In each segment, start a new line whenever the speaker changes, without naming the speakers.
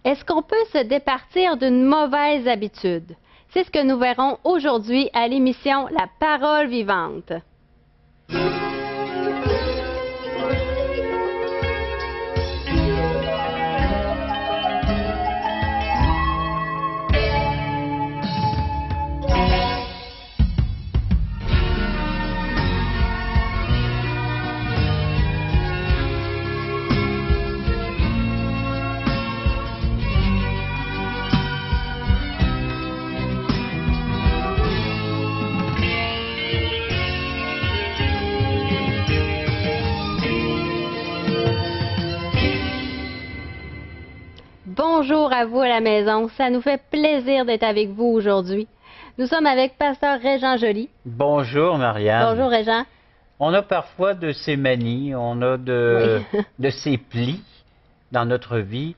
Est-ce qu'on peut se départir d'une mauvaise habitude? C'est ce que nous verrons aujourd'hui à l'émission La Parole vivante. Bonjour à vous à la maison, ça nous fait plaisir d'être avec vous aujourd'hui. Nous sommes avec Pasteur Régent Joly.
Bonjour Marianne.
Bonjour Régent.
On a parfois de ces manies, on a de ces plis dans notre vie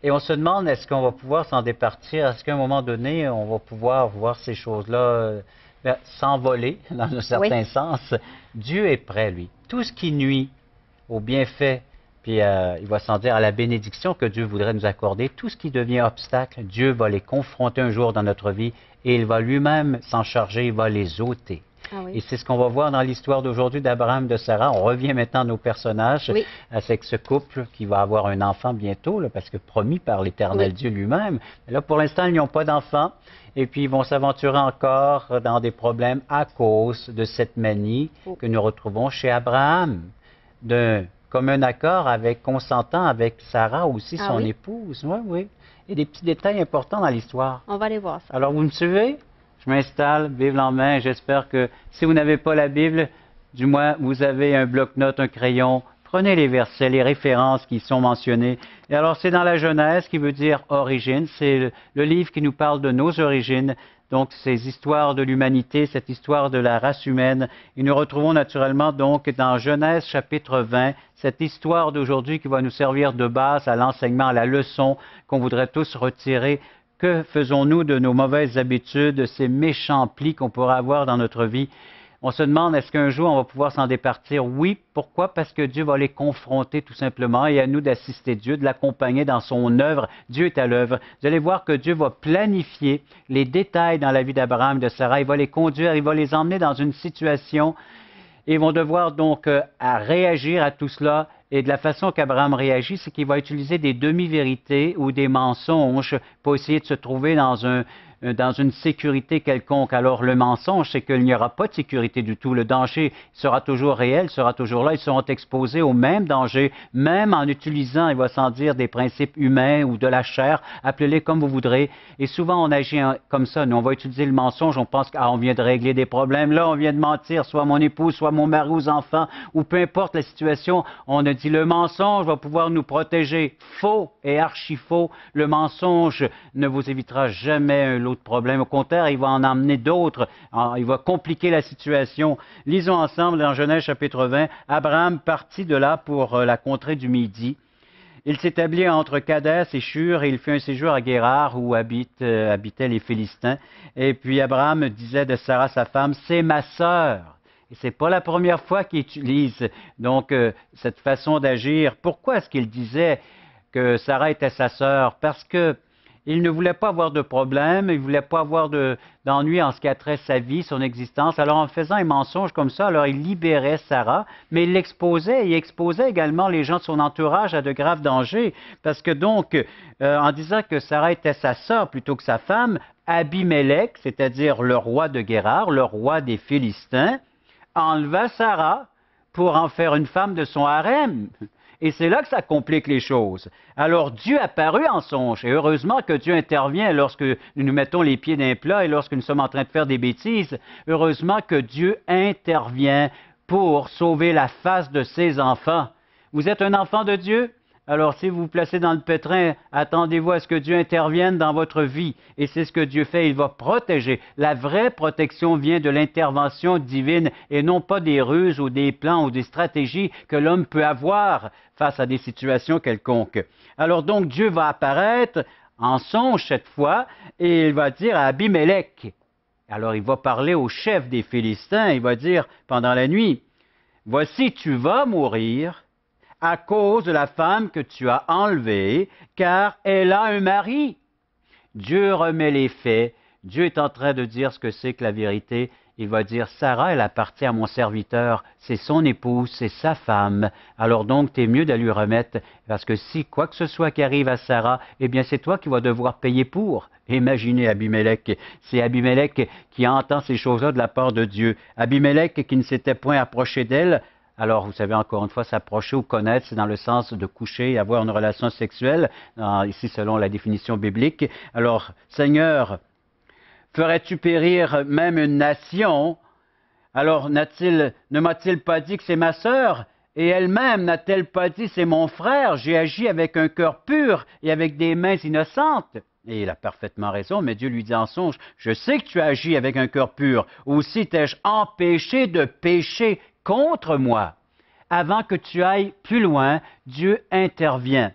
et on se demande est-ce qu'on va pouvoir s'en départir, est-ce qu'à un moment donné on va pouvoir voir ces choses-là s'envoler dans un certain sens. Dieu est prêt, lui. Tout ce qui nuit au bienfait, puis il va sans dire à la bénédiction que Dieu voudrait nous accorder, tout ce qui devient obstacle, Dieu va les confronter un jour dans notre vie et il va lui-même s'en charger, il va les ôter. Ah oui. Et c'est ce qu'on va voir dans l'histoire d'aujourd'hui d'Abraham et de Sarah. On revient maintenant à nos personnages, avec ce couple qui va avoir un enfant bientôt, là, parce que promis par l'Éternel Dieu lui-même. Là, pour l'instant, ils n'ont pas d'enfant. Et puis, ils vont s'aventurer encore dans des problèmes à cause de cette manie que nous retrouvons chez Abraham. Comme un accord consentant avec Sarah aussi, son épouse. Oui. Il y a des petits détails importants dans l'histoire.
On va aller voir ça.
Alors, vous me suivez? Je m'installe, Bible en main. J'espère que si vous n'avez pas la Bible, du moins, vous avez un bloc-notes, un crayon. Prenez les versets, les références qui sont mentionnées. Et alors, c'est dans la Genèse qui veut dire origine. C'est le livre qui nous parle de nos origines. Donc, ces histoires de l'humanité, cette histoire de la race humaine. Et nous retrouvons naturellement donc dans Genèse chapitre 20, cette histoire d'aujourd'hui qui va nous servir de base à l'enseignement, à la leçon qu'on voudrait tous retirer. Que faisons-nous de nos mauvaises habitudes, de ces méchants plis qu'on pourrait avoir dans notre vie? On se demande, est-ce qu'un jour on va pouvoir s'en départir? Oui. Pourquoi? Parce que Dieu va les confronter tout simplement et à nous d'assister Dieu, de l'accompagner dans son œuvre. Dieu est à l'œuvre. Vous allez voir que Dieu va planifier les détails dans la vie d'Abraham et de Sarah. Il va les conduire, il va les emmener dans une situation. Et ils vont devoir donc à réagir à tout cela. Et de la façon qu'Abraham réagit, c'est qu'il va utiliser des demi-vérités ou des mensonges pour essayer de se trouver dans une sécurité quelconque. Alors le mensonge, c'est qu'il n'y aura pas de sécurité du tout. Le danger sera toujours réel, sera toujours là. Ils seront exposés au même danger, même en utilisant, il va sans dire, des principes humains ou de la chair. Appelez-les comme vous voudrez. Et souvent, on agit comme ça. Nous, on va utiliser le mensonge. On pense qu'on vient de régler des problèmes. Là, on vient de mentir, soit mon épouse, soit mon mari aux enfants, ou peu importe la situation. On a dit le mensonge va pouvoir nous protéger. Faux et archi-faux. Le mensonge ne vous évitera jamais un lot de problèmes. Au contraire, il va en emmener d'autres. Il va compliquer la situation. Lisons ensemble dans Genèse chapitre 20. Abraham partit de là pour la contrée du Midi. Il s'établit entre Kadès et Shur et il fit un séjour à Guérar où habitaient les Philistins. Et puis Abraham disait de Sarah, sa femme, « C'est ma sœur ». Et c'est pas la première fois qu'il utilise donc cette façon d'agir. Pourquoi est-ce qu'il disait que Sarah était sa sœur? Parce que il ne voulait pas avoir de problème, il ne voulait pas avoir d'ennui en ce qui a trait sa vie, son existence. Alors en faisant un mensonge comme ça, alors il libérait Sarah, mais il l'exposait, il exposait également les gens de son entourage à de graves dangers. Parce que donc, en disant que Sarah était sa sœur plutôt que sa femme, Abimélec, c'est-à-dire le roi de Guérar, le roi des Philistins, enleva Sarah pour en faire une femme de son harem. Et c'est là que ça complique les choses. Alors Dieu apparut en songe, et heureusement que Dieu intervient lorsque nous mettons les pieds dans un plat et lorsque nous sommes en train de faire des bêtises. Heureusement que Dieu intervient pour sauver la face de ses enfants. Vous êtes un enfant de Dieu? Alors, si vous vous placez dans le pétrin, attendez-vous à ce que Dieu intervienne dans votre vie. Et c'est ce que Dieu fait, il va protéger. La vraie protection vient de l'intervention divine et non pas des ruses ou des plans ou des stratégies que l'homme peut avoir face à des situations quelconques. Alors donc, Dieu va apparaître en songe cette fois et il va dire à Abimélec. Alors, il va parler au chef des Philistins, il va dire pendant la nuit, « Voici, tu vas mourir. » à cause de la femme que tu as enlevée, car elle a un mari. Dieu remet les faits. Dieu est en train de dire ce que c'est que la vérité. Il va dire, Sarah, elle appartient à mon serviteur, c'est son épouse, c'est sa femme. Alors donc, t'es mieux de lui remettre, parce que si quoi que ce soit qui arrive à Sarah, eh bien c'est toi qui vas devoir payer pour. Imaginez Abimelech, c'est Abimelech qui entend ces choses-là de la part de Dieu. Abimelech qui ne s'était point approché d'elle. Alors, vous savez, encore une fois, s'approcher ou connaître, c'est dans le sens de coucher, avoir une relation sexuelle, ici selon la définition biblique. Alors, Seigneur, ferais-tu périr même une nation? Alors, ne m'a-t-il pas dit que c'est ma sœur? Et elle-même n'a-t-elle pas dit c'est mon frère? J'ai agi avec un cœur pur et avec des mains innocentes. Et il a parfaitement raison, mais Dieu lui dit en songe, je sais que tu as agi avec un cœur pur. Aussi t'ai-je empêché de pécher contre moi. Avant que tu ailles plus loin, Dieu intervient.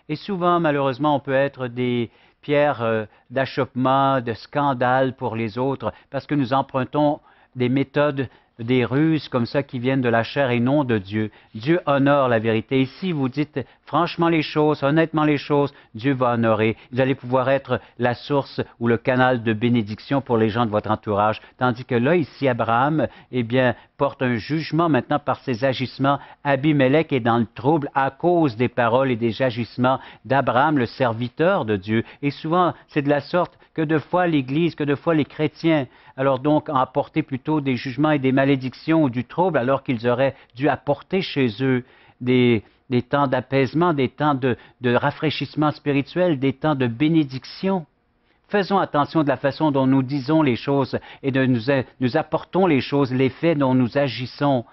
Et souvent, malheureusement, on peut être des pierres d'achoppement, de scandale pour les autres, parce que nous empruntons des méthodes, des ruses comme ça qui viennent de la chair et non de Dieu. Dieu honore la vérité. Et si vous dites franchement les choses, honnêtement les choses, Dieu va honorer. Vous allez pouvoir être la source ou le canal de bénédiction pour les gens de votre entourage. Tandis que là, ici, Abraham, eh bien, porte un jugement maintenant par ses agissements. Abimelech est dans le trouble à cause des paroles et des agissements d'Abraham, le serviteur de Dieu. Et souvent, c'est de la sorte que de fois l'Église, que de fois les chrétiens, alors donc apporter plutôt des jugements et des malédictions ou du trouble, alors qu'ils auraient dû apporter chez eux des temps d'apaisement, des temps de rafraîchissement spirituel, des temps de bénédiction. Faisons attention de la façon dont nous disons les choses et nous apportons les choses, les faits dont nous agissons.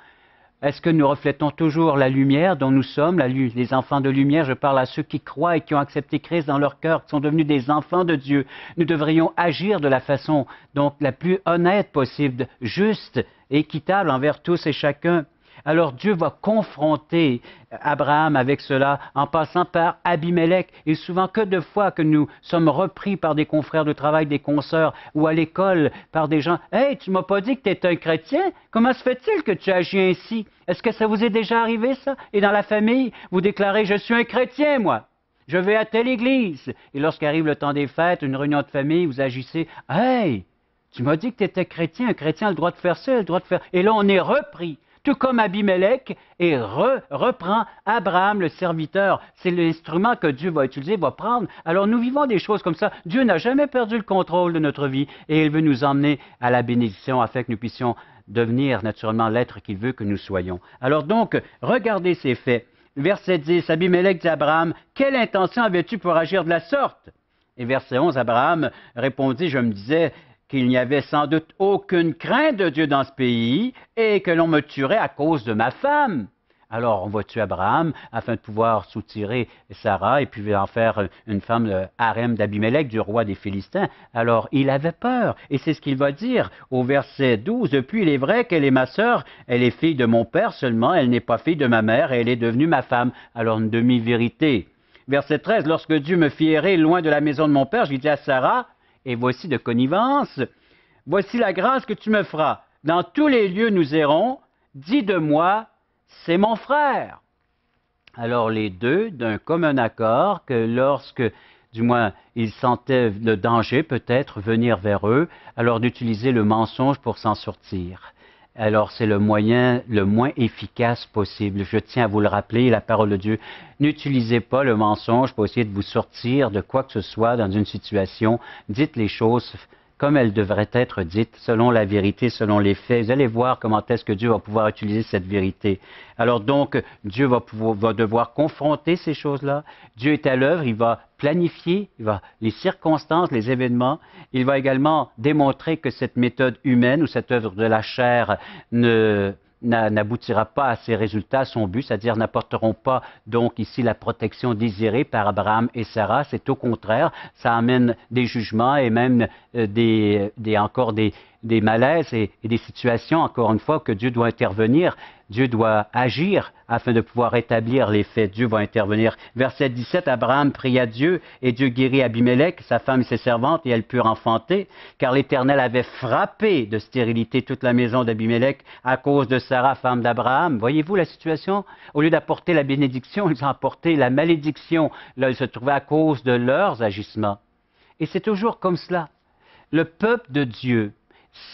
Est-ce que nous reflétons toujours la lumière dont nous sommes, les enfants de lumière? Je parle à ceux qui croient et qui ont accepté Christ dans leur cœur, qui sont devenus des enfants de Dieu. Nous devrions agir de la façon donc la plus honnête possible, juste et équitable envers tous et chacun. Alors Dieu va confronter Abraham avec cela en passant par Abimelech. Et souvent, que de fois que nous sommes repris par des confrères de travail, des consoeurs ou à l'école par des gens. « Hey, tu m'as pas dit que tu es un chrétien? Comment se fait-il que tu agis ainsi? Est-ce que ça vous est déjà arrivé, ça? Et dans la famille, vous déclarez « Je suis un chrétien, moi. Je vais à telle église. » Et lorsqu'arrive le temps des fêtes, une réunion de famille, vous agissez « Hey, tu m'as dit que tu étais chrétien. Un chrétien a le droit de faire ça, a le droit de faire... » Et là, on est repris. Tout comme Abimelech, et reprend Abraham, le serviteur. C'est l'instrument que Dieu va utiliser, va prendre. Alors nous vivons des choses comme ça. Dieu n'a jamais perdu le contrôle de notre vie et il veut nous emmener à la bénédiction afin que nous puissions devenir naturellement l'être qu'il veut que nous soyons. Alors donc, regardez ces faits. Verset 10, Abimelech dit à Abraham, « Quelle intention avais-tu pour agir de la sorte? » Et verset 11, Abraham répondit, je me disais, qu'il n'y avait sans doute aucune crainte de Dieu dans ce pays et que l'on me tuerait à cause de ma femme. Alors, on va tuer Abraham afin de pouvoir soutirer Sarah et puis en faire une femme de harem d'Abimelech, du roi des Philistins. Alors, il avait peur. Et c'est ce qu'il va dire au verset 12. « Depuis, il est vrai qu'elle est ma sœur, elle est fille de mon père seulement, elle n'est pas fille de ma mère et elle est devenue ma femme. » Alors, une demi-vérité. Verset 13. « Lorsque Dieu me fit errer loin de la maison de mon père, j'ai dit à Sarah, et voici de connivence, voici la grâce que tu me feras. Dans tous les lieux nous irons, dis de moi, c'est mon frère. » Alors les deux, d'un commun accord, que lorsque, du moins, ils sentaient le danger peut-être venir vers eux, alors d'utiliser le mensonge pour s'en sortir. Alors c'est le moyen le moins efficace possible. Je tiens à vous le rappeler, la parole de Dieu. N'utilisez pas le mensonge pour essayer de vous sortir de quoi que ce soit dans une situation. Dites les choses comme elles devraient être dites, selon la vérité, selon les faits. Vous allez voir comment est-ce que Dieu va pouvoir utiliser cette vérité. Alors donc, Dieu va devoir confronter ces choses-là. Dieu est à l'œuvre, il va planifier les circonstances, les événements. Il va également démontrer que cette méthode humaine ou cette œuvre de la chair n'aboutira pas à ses résultats, à son but, c'est-à-dire n'apporteront pas donc ici la protection désirée par Abraham et Sarah. C'est au contraire, ça amène des jugements et même encore des des malaises et des situations, encore une fois, que Dieu doit intervenir, Dieu doit agir afin de pouvoir rétablir les faits. Dieu va intervenir. Verset 17, Abraham pria Dieu et Dieu guérit Abimelech, sa femme et ses servantes, et elles purent enfanter, car l'Éternel avait frappé de stérilité toute la maison d'Abimelech à cause de Sarah, femme d'Abraham. Voyez-vous la situation? Au lieu d'apporter la bénédiction, ils ont apporté la malédiction. Là, ils se trouvaient à cause de leurs agissements. Et c'est toujours comme cela. Le peuple de Dieu,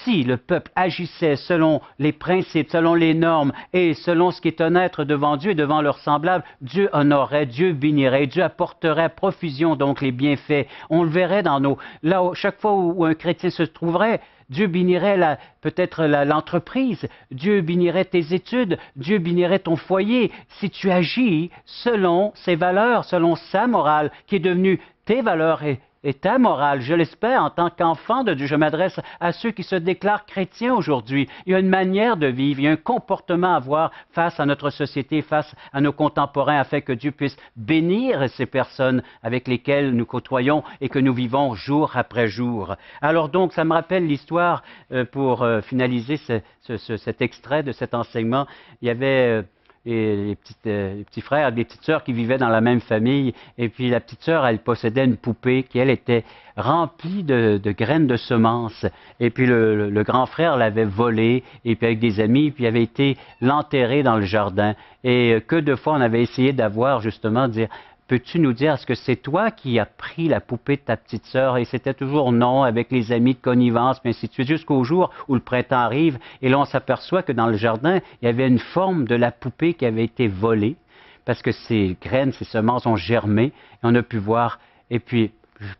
si le peuple agissait selon les principes, selon les normes et selon ce qui est honnête devant Dieu et devant leurs semblables, Dieu honorerait, Dieu bénirait, Dieu apporterait à profusion donc les bienfaits. On le verrait dans nos... Là, chaque fois où un chrétien se trouverait, Dieu bénirait peut-être l'entreprise, Dieu bénirait tes études, Dieu bénirait ton foyer, si tu agis selon ses valeurs, selon sa morale, qui est devenue tes valeurs et ta morale. Je l'espère, en tant qu'enfant de Dieu, je m'adresse à ceux qui se déclarent chrétiens aujourd'hui. Il y a une manière de vivre, il y a un comportement à avoir face à notre société, face à nos contemporains, afin que Dieu puisse bénir ces personnes avec lesquelles nous côtoyons et que nous vivons jour après jour. Alors donc, ça me rappelle l'histoire, pour finaliser cet extrait de cet enseignement. Il y avait... les petits frères, des petites sœurs qui vivaient dans la même famille. Et puis la petite sœur, elle possédait une poupée qui, elle, était remplie de graines de semences. Et puis le grand frère l'avait volée, et puis avec des amis, puis avait été l'enterrer dans le jardin. Et que de fois on avait essayé d'avoir, justement, de dire... Peux-tu nous dire, est-ce que c'est toi qui as pris la poupée de ta petite sœur? Et c'était toujours non, avec les amis de connivence, puis ainsi de suite, jusqu'au jour où le printemps arrive. Et là, on s'aperçoit que dans le jardin, il y avait une forme de la poupée qui avait été volée, parce que ces graines, ces semences ont germé, et on a pu voir. Et puis,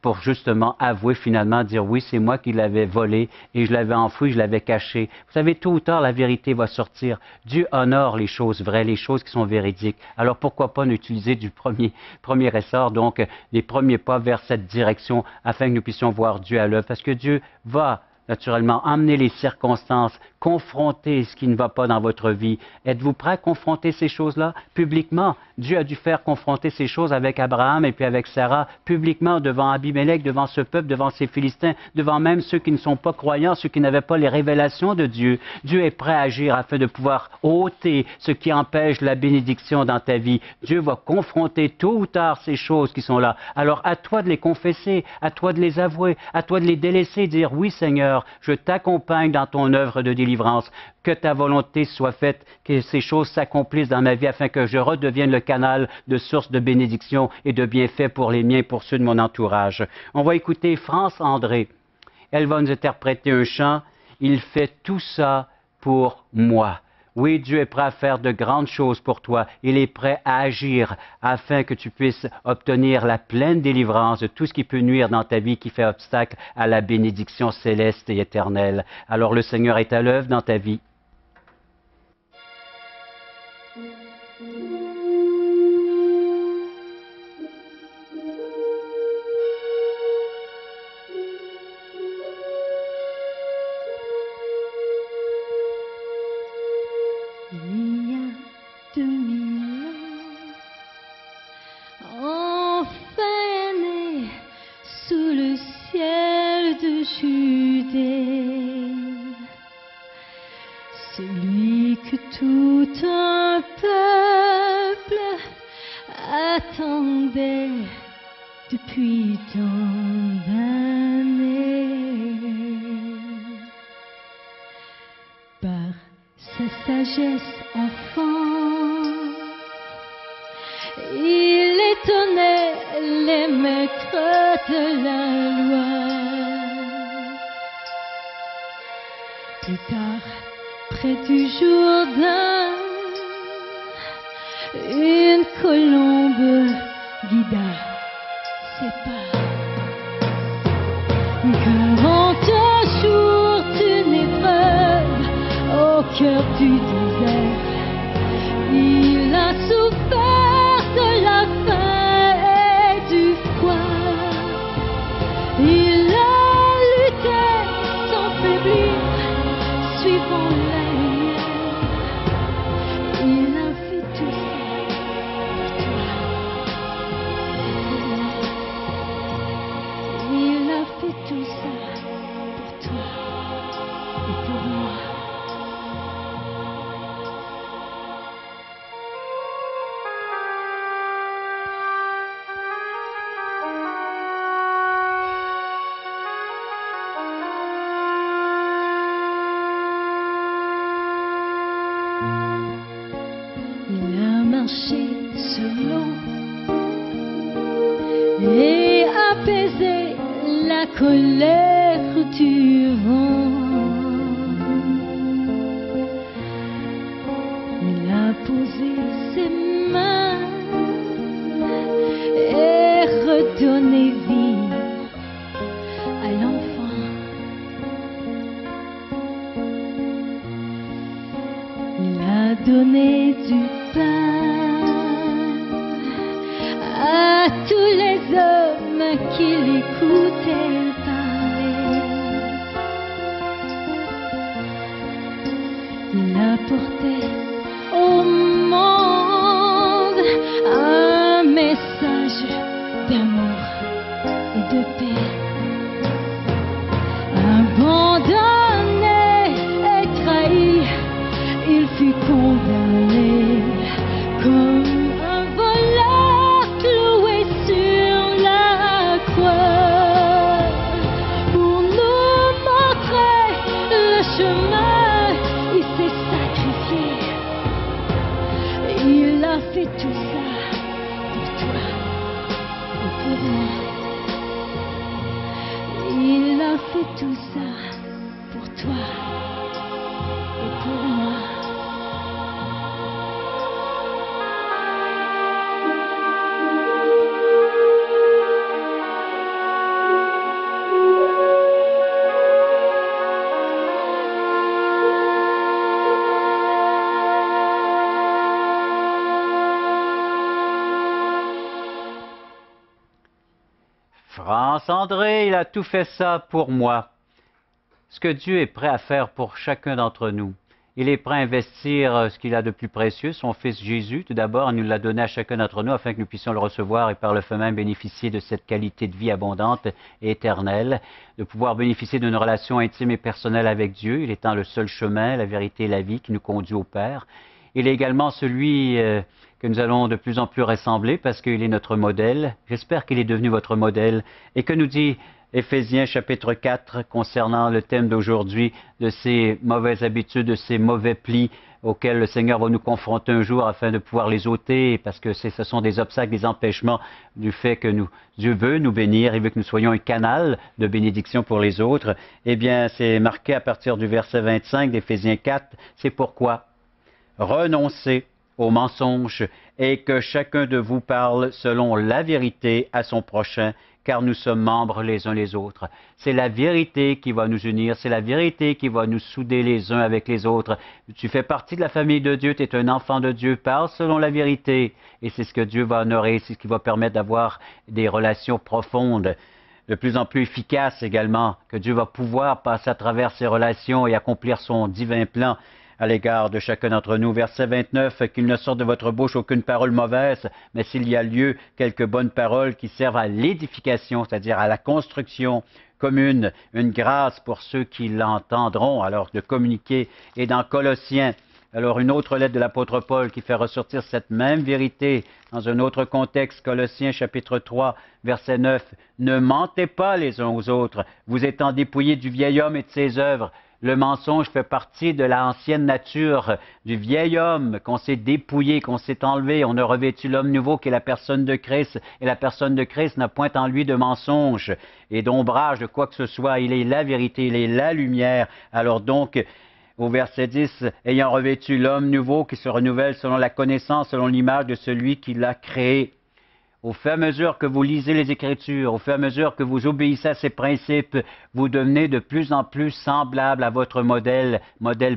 pour justement avouer finalement, dire oui, c'est moi qui l'avais volé et je l'avais enfoui, je l'avais caché. Vous savez, tôt ou tard, la vérité va sortir. Dieu honore les choses vraies, les choses qui sont véridiques. Alors pourquoi pas n'utiliser du premier essor, donc les premiers pas vers cette direction, afin que nous puissions voir Dieu à l'œuvre. Parce que Dieu va naturellement emmener les circonstances, confronter ce qui ne va pas dans votre vie. Êtes-vous prêt à confronter ces choses-là publiquement? Dieu a dû faire confronter ces choses avec Abraham et puis avec Sarah, publiquement devant Abimelech, devant ce peuple, devant ces Philistins, devant même ceux qui ne sont pas croyants, ceux qui n'avaient pas les révélations de Dieu. Dieu est prêt à agir afin de pouvoir ôter ce qui empêche la bénédiction dans ta vie. Dieu va confronter tôt ou tard ces choses qui sont là. Alors à toi de les confesser, à toi de les avouer, à toi de les délaisser, dire oui Seigneur, je t'accompagne dans ton œuvre de délivrance, que ta volonté soit faite, que ces choses s'accomplissent dans ma vie afin que je redevienne le canal de source de bénédiction et de bienfaits pour les miens et pour ceux de mon entourage. On va écouter France André. Elle va nous interpréter un chant. Il fait tout ça pour moi. Oui, Dieu est prêt à faire de grandes choses pour toi. Il est prêt à agir afin que tu puisses obtenir la pleine délivrance de tout ce qui peut nuire dans ta vie, qui fait obstacle à la bénédiction céleste et éternelle. Alors le Seigneur est à l'œuvre dans ta vie.
Il y a 2000 ans, enfin né sous le ciel de Judée, celui que tout un peuple attendait depuis tant d'années. Par sa sagesse enfant, il étonnait les maîtres de la loi. Plus tard, près du Jourdain, une colombe guida ses pas. 40 jours d'une épreuve au cœur du désert, il a souffert de la faim et du froid. Il a lutté sans faiblir, suivant la lumière. Il a fait tout ça pour toi. Il a fait tout ça pour toi. et apaiser la colère du vent. Il a posé ses mains et redonné vie à l'enfant. Il a donné du pain à tous les hommes qui l'écoutaient parler. Il apportait au monde un message d'amour et de paix. Abandonné et trahi, il fut condamné comme un voleur cloué sur la croix. Pour nous montrer le chemin, il s'est sacrifié. Il a fait tout ça pour toi et pour moi. Il a fait tout ça pour toi et pour moi.
France-André, il a tout fait ça pour moi. Ce que Dieu est prêt à faire pour chacun d'entre nous. Il est prêt à investir ce qu'il a de plus précieux, son Fils Jésus. Tout d'abord, il nous l'a donné à chacun d'entre nous afin que nous puissions le recevoir et par le fait même bénéficier de cette qualité de vie abondante et éternelle, de pouvoir bénéficier d'une relation intime et personnelle avec Dieu. Il étant le seul chemin, la vérité et la vie qui nous conduit au Père. Il est également celui que nous allons de plus en plus ressembler parce qu'il est notre modèle. J'espère qu'il est devenu votre modèle. Et que nous dit Éphésiens chapitre 4 concernant le thème d'aujourd'hui, de ces mauvaises habitudes, de ces mauvais plis auxquels le Seigneur va nous confronter un jour afin de pouvoir les ôter, parce que ce sont des obstacles, des empêchements du fait que Dieu veut nous bénir, il veut que nous soyons un canal de bénédiction pour les autres. Eh bien, c'est marqué à partir du verset 25 d'Éphésiens 4, c'est pourquoi renoncez aux mensonges et que chacun de vous parle selon la vérité à son prochain, car nous sommes membres les uns les autres. C'est la vérité qui va nous unir, c'est la vérité qui va nous souder les uns avec les autres. Tu fais partie de la famille de Dieu, tu es un enfant de Dieu, parle selon la vérité. Et c'est ce que Dieu va honorer, c'est ce qui va permettre d'avoir des relations profondes, de plus en plus efficaces également, que Dieu va pouvoir passer à travers ces relations et accomplir son divin plan à l'égard de chacun d'entre nous. Verset 29, qu'il ne sorte de votre bouche aucune parole mauvaise, mais s'il y a lieu, quelques bonnes paroles qui servent à l'édification, c'est-à-dire à la construction commune, une grâce pour ceux qui l'entendront, alors de communiquer. Et dans Colossiens, alors une autre lettre de l'apôtre Paul qui fait ressortir cette même vérité dans un autre contexte, Colossiens chapitre 3, verset 9, « Ne mentez pas les uns aux autres, vous étant dépouillés du vieil homme et de ses œuvres. » Le mensonge fait partie de l'ancienne nature du vieil homme qu'on s'est dépouillé, qu'on s'est enlevé. On a revêtu l'homme nouveau qui est la personne de Christ. Et la personne de Christ n'a point en lui de mensonge et d'ombrage de quoi que ce soit. Il est la vérité, il est la lumière. Alors donc, au verset 10, ayant revêtu l'homme nouveau qui se renouvelle selon la connaissance, selon l'image de celui qui l'a créé. Au fur et à mesure que vous lisez les Écritures, au fur et à mesure que vous obéissez à ces principes, vous devenez de plus en plus semblable à votre modèle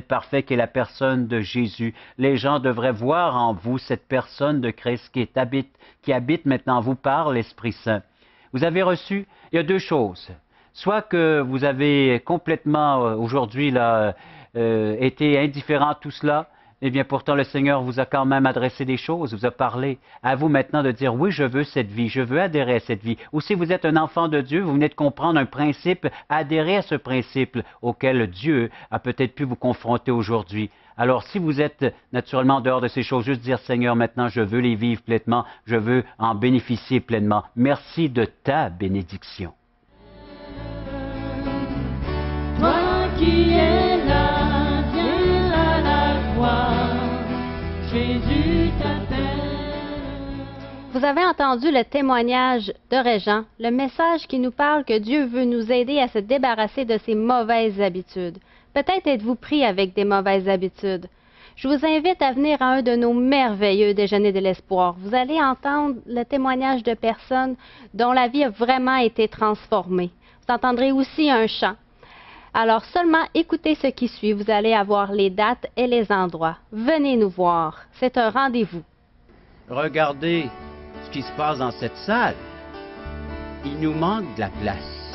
parfait qui est la personne de Jésus. Les gens devraient voir en vous cette personne de Christ qui habite maintenant en vous par l'Esprit Saint. Vous avez reçu, il y a deux choses. Soit que vous avez complètement aujourd'hui été indifférent à tout cela, eh bien, pourtant, le Seigneur vous a quand même adressé des choses, vous a parlé. À vous maintenant de dire, oui, je veux cette vie, je veux adhérer à cette vie. Ou si vous êtes un enfant de Dieu, vous venez de comprendre un principe, adhérez à ce principe auquel Dieu a peut-être pu vous confronter aujourd'hui. Alors, si vous êtes naturellement en dehors de ces choses, juste dire, Seigneur, maintenant, je veux les vivre pleinement, je veux en bénéficier pleinement. Merci de ta bénédiction.
Toi qui es là. Jésus t'appelle.
Vous avez entendu le témoignage de Régent, le message qui nous parle que Dieu veut nous aider à se débarrasser de ces mauvaises habitudes. Peut-être êtes-vous pris avec des mauvaises habitudes. Je vous invite à venir à un de nos merveilleux déjeuners de l'espoir. Vous allez entendre le témoignage de personnes dont la vie a vraiment été transformée. Vous entendrez aussi un chant. Alors seulement écoutez ce qui suit, vous allez avoir les dates et les endroits. Venez nous voir, c'est un rendez-vous.
Regardez ce qui se passe dans cette salle. Il nous manque de la place.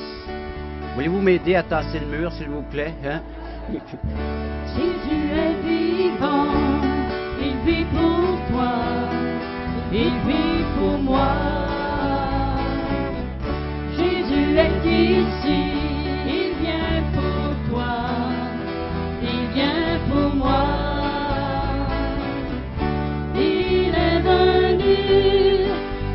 Voulez-vous m'aider à tasser le mur, s'il vous plaît, hein?
Jésus est vivant, il vit pour toi, il vit pour moi. Jésus est ici, il vient pour toi, il vient pour moi. Il est venu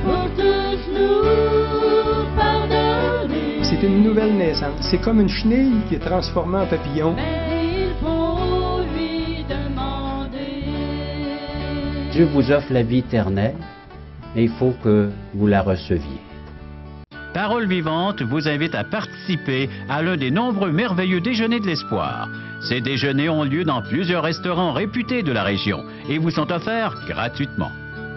pour tous nous pardonner.
C'est une nouvelle naissance. C'est comme une chenille qui est transformée en papillon.
Mais il faut lui demander.
Dieu vous offre la vie éternelle, mais il faut que vous la receviez. Parole vivante vous invite à participer à l'un des nombreux merveilleux déjeuners de l'espoir. Ces déjeuners ont lieu dans plusieurs restaurants réputés de la région et vous sont offerts gratuitement.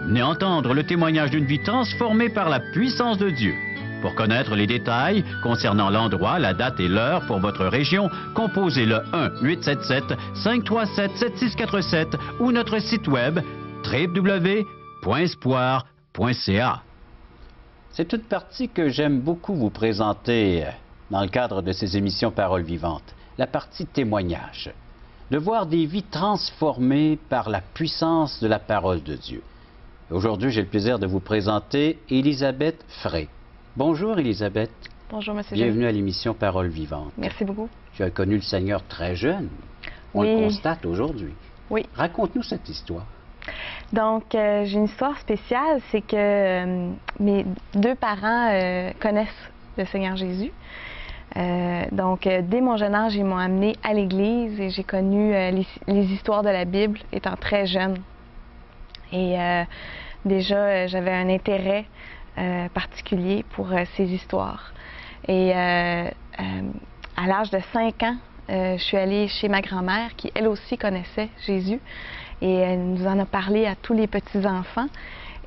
Venez entendre le témoignage d'une vie transformée par la puissance de Dieu. Pour connaître les détails concernant l'endroit, la date et l'heure pour votre région, composez le 1-877-537-7647 ou notre site web www.espoir.ca. C'est une partie que j'aime beaucoup vous présenter dans le cadre de ces émissions Paroles vivantes, la partie témoignage. De voir des vies transformées par la puissance de la parole de Dieu. Aujourd'hui, j'ai le plaisir de vous présenter Élisabeth Frey. Bonjour Élisabeth.
Bonjour M.
Bienvenue à l'émission Paroles vivantes.
Merci beaucoup.
Tu as connu le Seigneur très jeune. On
Oui.
le constate aujourd'hui.
Oui.
Raconte-nous cette histoire.
Donc, j'ai une histoire spéciale, c'est que mes deux parents connaissent le Seigneur Jésus. Donc, dès mon jeune âge, ils m'ont amené à l'Église et j'ai connu les histoires de la Bible étant très jeune. Et déjà, j'avais un intérêt particulier pour ces histoires. Et à l'âge de 5 ans, je suis allée chez ma grand-mère qui, elle aussi, connaissait Jésus. Et elle nous en a parlé à tous les petits-enfants.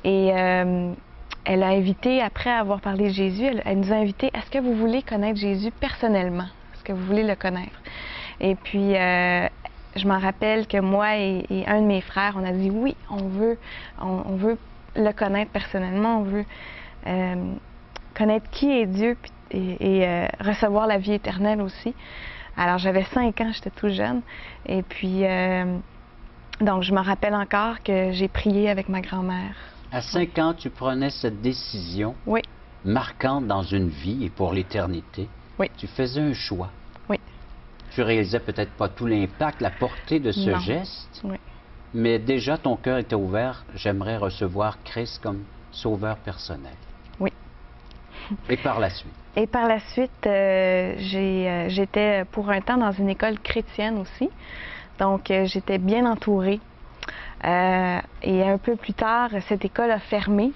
Et elle a invité, après avoir parlé de Jésus, elle nous a invités, est-ce que vous voulez connaître Jésus personnellement? Est-ce que vous voulez le connaître? Et puis, je m'en rappelle que moi et un de mes frères, on a dit oui, on veut le connaître personnellement, on veut connaître qui est Dieu et recevoir la vie éternelle aussi. Alors, j'avais 5 ans, j'étais tout jeune. Et puis, donc, je me rappelle encore que j'ai prié avec ma grand-mère.
À 5 ans, tu prenais cette décision
Oui,
marquante dans une vie et pour l'éternité.
Oui.
Tu faisais un choix.
oui,
Tu réalisais peut-être pas tout l'impact, la portée de ce
Non.
geste,
oui.
mais déjà ton cœur était ouvert. J'aimerais recevoir Christ comme sauveur personnel.
Oui.
Et par la suite.
Et par la suite, j'étais pour un temps dans une école chrétienne aussi. Donc, j'étais bien entourée. Et un peu plus tard, cette école a fermé.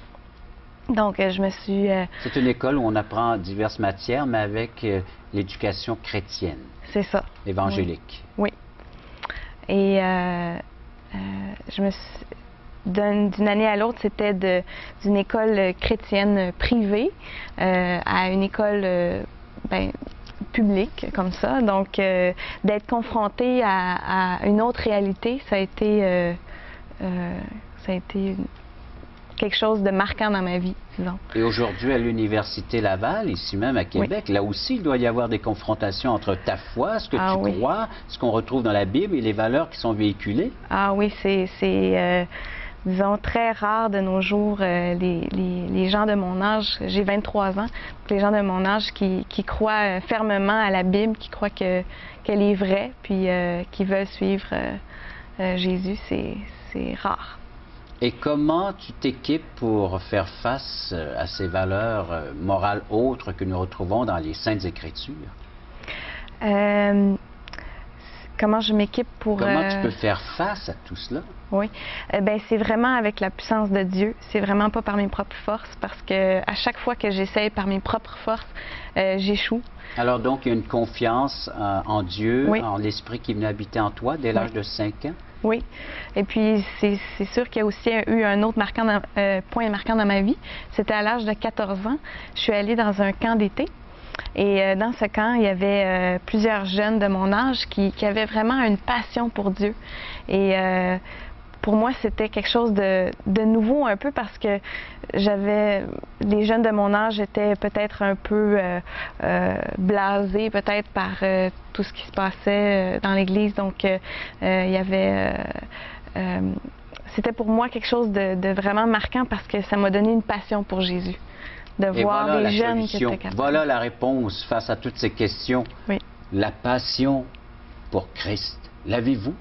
Donc, je me suis...
C'est une école où on apprend diverses matières, mais avec l'éducation chrétienne,
c'est ça.
évangélique.
Oui. Et je me suis... D'une année à l'autre, c'était d'une école chrétienne privée à une école publique, comme ça. Donc, d'être confrontée à une autre réalité, ça a été quelque chose de marquant dans ma vie, disons.
Et aujourd'hui, à l'Université Laval, ici même à Québec, là aussi, il doit y avoir des confrontations entre ta foi, ce que tu
oui.
crois, ce qu'on retrouve dans la Bible et les valeurs qui sont véhiculées.
Ah oui, c'est disons, très rare de nos jours, les gens de mon âge, j'ai 23 ans, donc les gens de mon âge qui croient fermement à la Bible, qui croient qu'elle est vraie, puis qui veulent suivre Jésus, c'est rare.
Et comment tu t'équipes pour faire face à ces valeurs morales autres que nous retrouvons dans les Saintes Écritures?
comment je m'équipe pour...
Comment tu peux faire face à tout cela?
Oui, ben c'est vraiment avec la puissance de Dieu. C'est vraiment pas par mes propres forces, parce que à chaque fois que j'essaye par mes propres forces, j'échoue.
Alors donc, il y a une confiance en Dieu,
Oui.
en l'Esprit qui est venu habiter en toi dès l'âge de 5 ans?
Oui. Et puis, c'est sûr qu'il y a aussi eu un autre point marquant dans ma vie. C'était à l'âge de 14 ans. Je suis allée dans un camp d'été. Et dans ce camp, il y avait plusieurs jeunes de mon âge qui avaient vraiment une passion pour Dieu. Et pour moi, c'était quelque chose de nouveau un peu, parce que les jeunes de mon âge étaient peut-être un peu blasés peut-être par tout ce qui se passait dans l'Église. Donc, il y avait... c'était pour moi quelque chose de vraiment marquant, parce que ça m'a donné une passion pour Jésus. De
Et
voir
voilà
des
la
jeunes qui
solution.
étaient capables.
Voilà la réponse face à toutes ces questions.
Oui.
La passion pour Christ. L'avez-vous?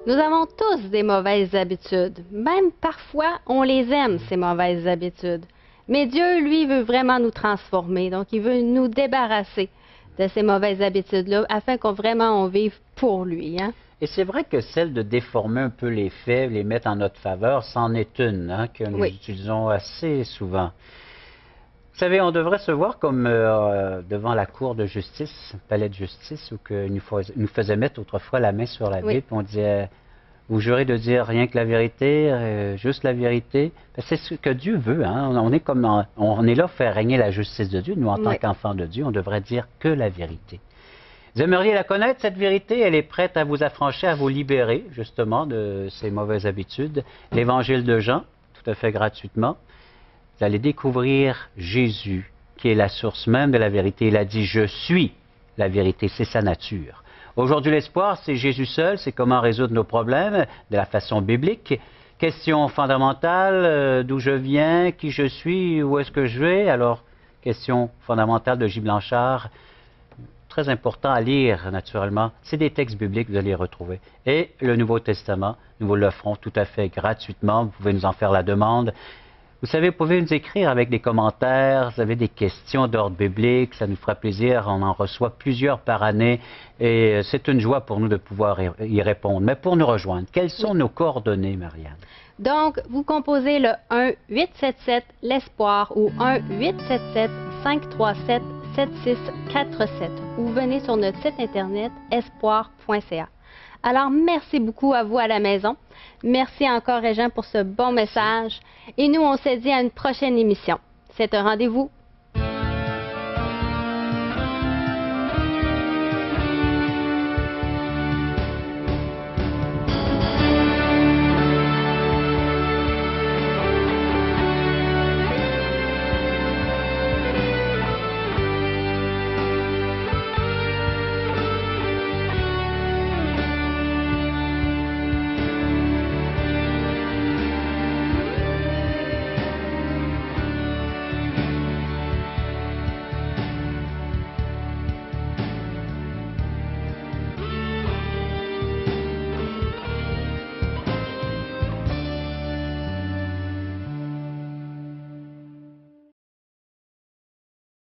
Nous avons tous des mauvaises habitudes. Même parfois, on les aime, ces mauvaises habitudes. Mais Dieu, lui, veut vraiment nous transformer. Donc, il veut nous débarrasser de ces mauvaises habitudes-là afin qu'on vraiment on vive pour lui. Hein?
Et c'est vrai que celle de déformer un peu les faits, les mettre en notre faveur, c'en est une que nous
Oui.
utilisons assez souvent. Vous savez, on devrait se voir comme devant la cour de justice, palais de justice, où nous faisait mettre autrefois la main sur la
Oui.
Bible, on disait, vous jurez de dire rien que la vérité, juste la vérité. C'est ce que Dieu veut. Hein? On est là pour faire régner la justice de Dieu. Nous, en tant
Oui.
qu'enfants de Dieu, on devrait dire que la vérité. Vous aimeriez la connaître, cette vérité? Elle est prête à vous affranchir, à vous libérer, justement, de ces mauvaises habitudes. L'Évangile de Jean, tout à fait gratuitement. Vous allez découvrir Jésus, qui est la source même de la vérité. Il a dit « Je suis la vérité », c'est sa nature. Aujourd'hui, l'espoir, c'est Jésus seul, c'est comment résoudre nos problèmes de la façon biblique. Question fondamentale, d'où je viens, qui je suis, où est-ce que je vais? Alors, question fondamentale de J. Blanchard, très important à lire, naturellement. C'est des textes bibliques, vous allez les retrouver. Et le Nouveau Testament, nous vous l'offrons tout à fait gratuitement. Vous pouvez nous en faire la demande. Vous savez, vous pouvez nous écrire avec des commentaires, vous avez des questions d'ordre biblique, ça nous fera plaisir. On en reçoit plusieurs par année et c'est une joie pour nous de pouvoir y répondre. Mais pour nous rejoindre, quelles sont nos coordonnées, Marianne?
Donc, vous composez le 1-877-l'Espoir ou 1-877-537-7647 ou venez sur notre site internet espoir.ca. Alors, merci beaucoup à vous à la maison. Merci encore, Régent, pour ce bon message. Et nous, on se dit à une prochaine émission. C'est un rendez-vous